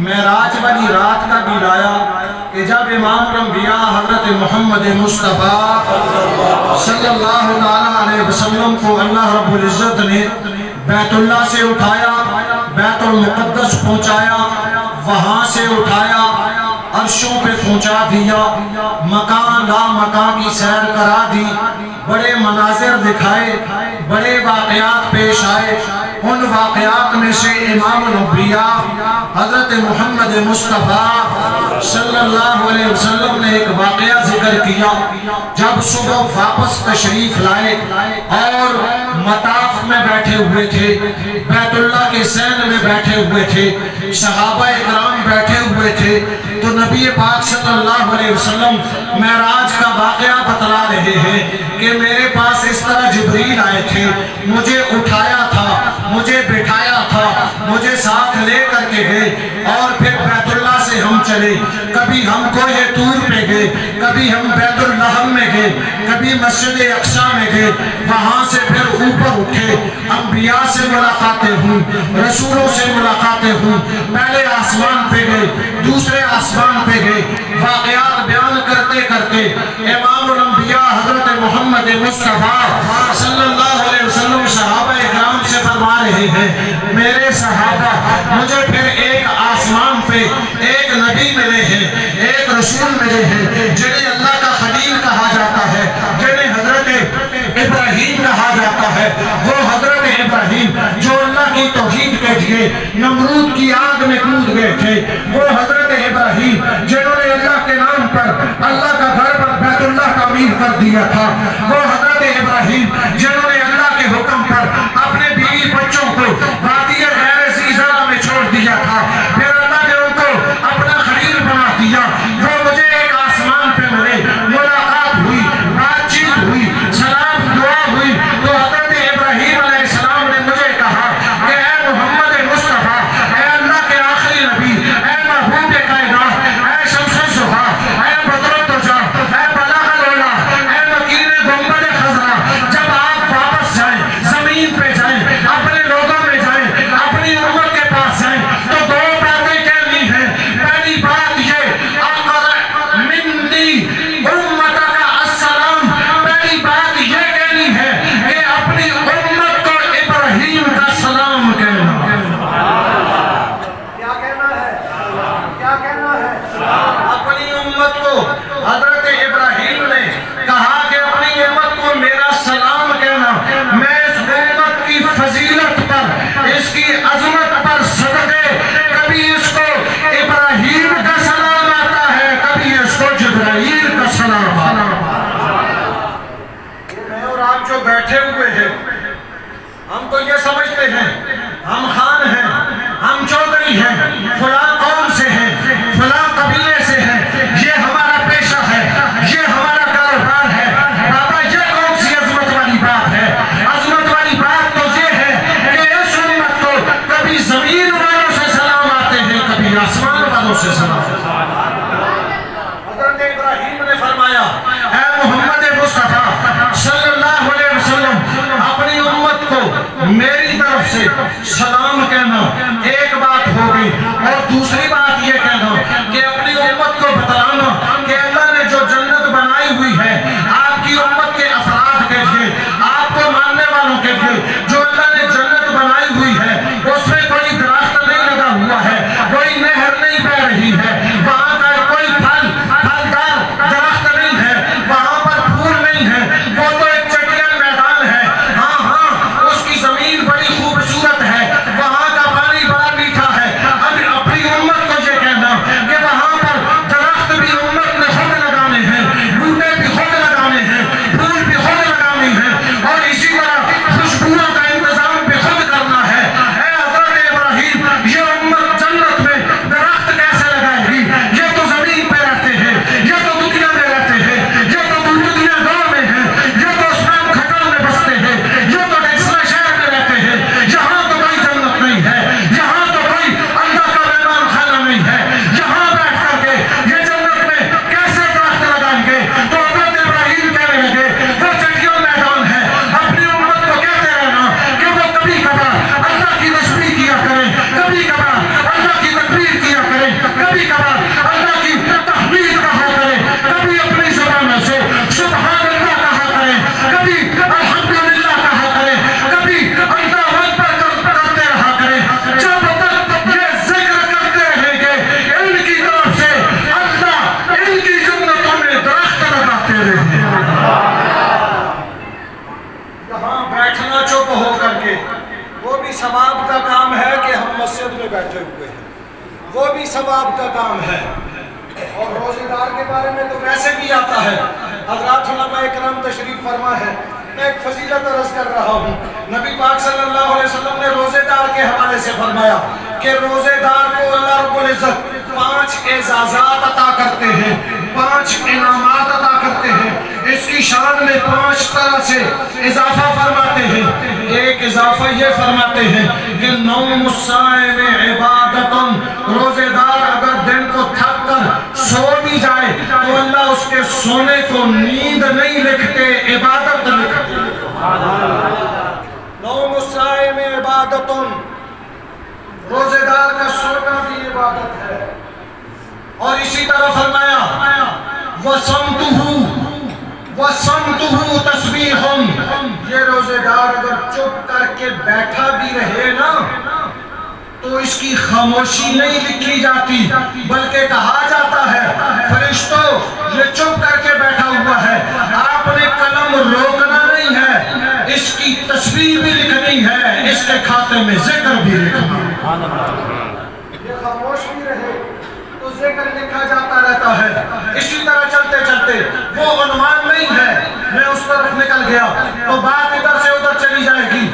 معراج والی رات کا بھی لایا کہ جب امام الانبیاء حضرت محمد مصطفیٰ صلی اللہ علیہ وسلم کو اللہ رب العزت نے بیت اللہ سے اٹھایا، بیت المقدس پہنچایا، وہاں سے اٹھایا، عرشوں پہ پہنچا دیا، مکان لا مکان کی سیر کرا دی، بڑے مناظر دکھائے، بڑے واقعات پیش آئے۔ ان واقعات میں سے امام الانبیاء حضرت محمد مصطفیٰ صلی اللہ علیہ وسلم نے ایک واقعہ ذکر کیا۔ جب صبح واپس تشریف لائے اور مطاف میں بیٹھے ہوئے تھے، بیت اللہ کے سین میں بیٹھے ہوئے تھے، صحابہ اکرام بیٹھے ہوئے تھے، تو نبی پاک صلی اللہ علیہ وسلم معراج کا واقعہ بتلا رہے ہیں کہ میرے پاس اس طرح جبریل آئے تھے، مجھے اٹھایا تھا، مجھے بٹھایا تھا، مجھے ساتھ لے کر کے گئے، اور پھر بیت اللہ سے ہم چلے، کبھی ہم کوہ طور پہ گئے، کبھی ہم بیت اللحم میں گئے، کبھی مسجد اقصیٰ میں گئے، وہاں سے پھر اوپر اٹھے، انبیاء سے ملاقاتیں ہوں، رسولوں سے ملاقاتیں ہوں، پہلے آسمان پہ گئے، دوسرے آسمان پہ گئے، واقعات بیان کرتے کرتے امام الانبیاء حضرت محمد مصطفیٰ صلی اللہ علیہ وسلم صحابہ اکرام سے فرما رہے ہیں، میرے صحابہ مجھے پھر ایک آسمان پہ ایک نبی ملے ہیں، ایک رسول ملے ہیں، جنہیں اللہ کا خلیل کہا جاتا ہے، جنہیں حضرت ابراہیم کہا جاتا ہے۔ وہ حضرت ابراہیم جو اللہ کی توحید کے لیے نمرود کی آگ میں کود گئے تھے، وہ حضرت ابراہیم جنہوں نے اللہ کے نام پر اللہ کا گھر پر بیت اللہ تعمیر کر دیا تھا، وہ حضرت ابراہیم جنہوں نے اللہ کے حکم پر اپنے بیوی بچوں کو وادی غیر ذی زرع میں چھوڑ دیا تھا، پھر اللہ نے ان کو اپنا خلیل بنا دیا۔ وہ مجھے ایک آسمان پہ ملے، ملاقات ہوئی، بات چیت ہوئی، سلام دعا ہوئی، تو حضرت ابراہیم علیہ السلام نے مجھے کہا کہ اے محمد مصطفیٰ، اے اللہ کے آخری نبی، اے محبوب کائنات، اے شمس الضحیٰ، اے بدر الدجا، اے بلغ العلا، اے مکین گنبد خضرا، جب آپ واپس جائیں، زمین پہ جائیں، اپنے لوگوں میں جائیں، اپنی امت کے پاس جائیں، تو دو باتیں کہنی ہیں۔ پہلی بات یہ اقرأ منی امتک السلام، پہلی بات یہ کہنی ہے کہ اپنی امت کو ابراہیم کا سلام کہنا۔ کیا کہنا ہے؟ کیا کہنا ہے؟ اپنی امت کو حضرت ابراہیم نے کہا کہ اپنی امت کو میرا سلام کہنا۔ میں اس امت کی فضیلت پر، اس کی عظمت پر صدقے، کبھی اس کو ابراہیم کا سلام آتا ہے، کبھی اس کو جبرائیل کا سلام آتا ہے۔ میں اور آپ جو بیٹھے ہوئے ہیں، ہم تو یہ سمجھتے ہیں ہم خان ہیں، ہم چودھری ہیں، فلاں قوم سے ہیں، فلاں قبیلے سے ہیں، یہ ہمارا پیشہ ہے، یہ ہمارا کاروبار ہے۔ بابا یہ کون سی عظمت والی بات ہے؟ عظمت والی بات تو یہ ہے کہ اس امت کو کبھی زمین والوں سے سلام آتے ہیں، کبھی آسمان والوں سے سلام آتے ہیں۔ حضرت ابراہیم نے فرمایا اے محمد مصطفیٰ صلی اللہ علیہ وسلم، اپنی امت کو میری طرف سے سلام کہنا ایک بات ہوگی، اور دوسری بات یہ کہنا کہ اپنی امت کو بتلانا کہ اللہ نے جو جنت بنائی ہوئی ہے آپ کی امت کے افراد کے لیے، آپ کو ماننے والوں کے لیے، جو اللہ نے جنت بنائی ہوئی ہے اس میں کوئی درخت نہیں لگا ہوا ہے، کوئی نہر نہیں بہ رہی ہے، وہاں کا کوئی پھلدار درخت نہیں ہے، وہاں پر پھول نہیں ہے، وہ تو ایک چٹیل میدان ہے۔ ہاں ہاں اس کی زمین بڑی خوبصورت ہے، وہاں کا پانی بڑا میٹھا ہے۔ اب اپنی امت ہوئے ہیں، وہ بھی ثواب کا کام ہے۔ اور روزے دار کے بارے میں تو ویسے بھی آتا ہے، حضرات علماء اکرام تشریف فرما ہے، میں ایک فضیلت عرض کر رہا ہوں۔ نبی پاک صلی اللہ علیہ وسلم نے روزے دار کے حوالے سے فرمایا کہ روزے دار کو اللہ رب العزت 5 اعزازات عطا کرتے ہیں، 5 انعامات عطا کرتے ہیں، اس کی شان میں 5 طرح سے اضافہ فرماتے ہیں۔ ایک اضافہ یہ فرماتے ہیں کہ نوم الصائم عبادت، روزے دار اگر دن کو تھک کر سو بھی جائے تو اللہ اس کے سونے کو نیند نہیں لکھتے، عبادت لکھتے۔ نوم الصائم عبادت، روزے دار کا سونا بھی عبادت ہے۔ اور اسی طرح فرمایا وَصَمْتُهُ تَسْبِيحٌ، یہ روزے دار اگر چپ کر کے بیٹھا بھی رہے نا تو اس کی خاموشی نہیں لکھی جاتی، بلکہ کہا جاتا ہے فرشتوں یہ چپ کر کے بیٹھا ہوا ہے، آپ نے قلم روکنا نہیں ہے، اس کی تسبیح بھی لکھنی ہے، اس کے کھاتے میں ذکر بھی لکھنا ہے۔ یہ خاموش بھی رہے تو ذکر لکھا جاتا رہتا ہے۔ اسی طرح چلتے چلتے وہ عنوان نہیں ہے، میں اس طرف نکل گیا تو بات ادھر سے ادھر چلی جائے گی۔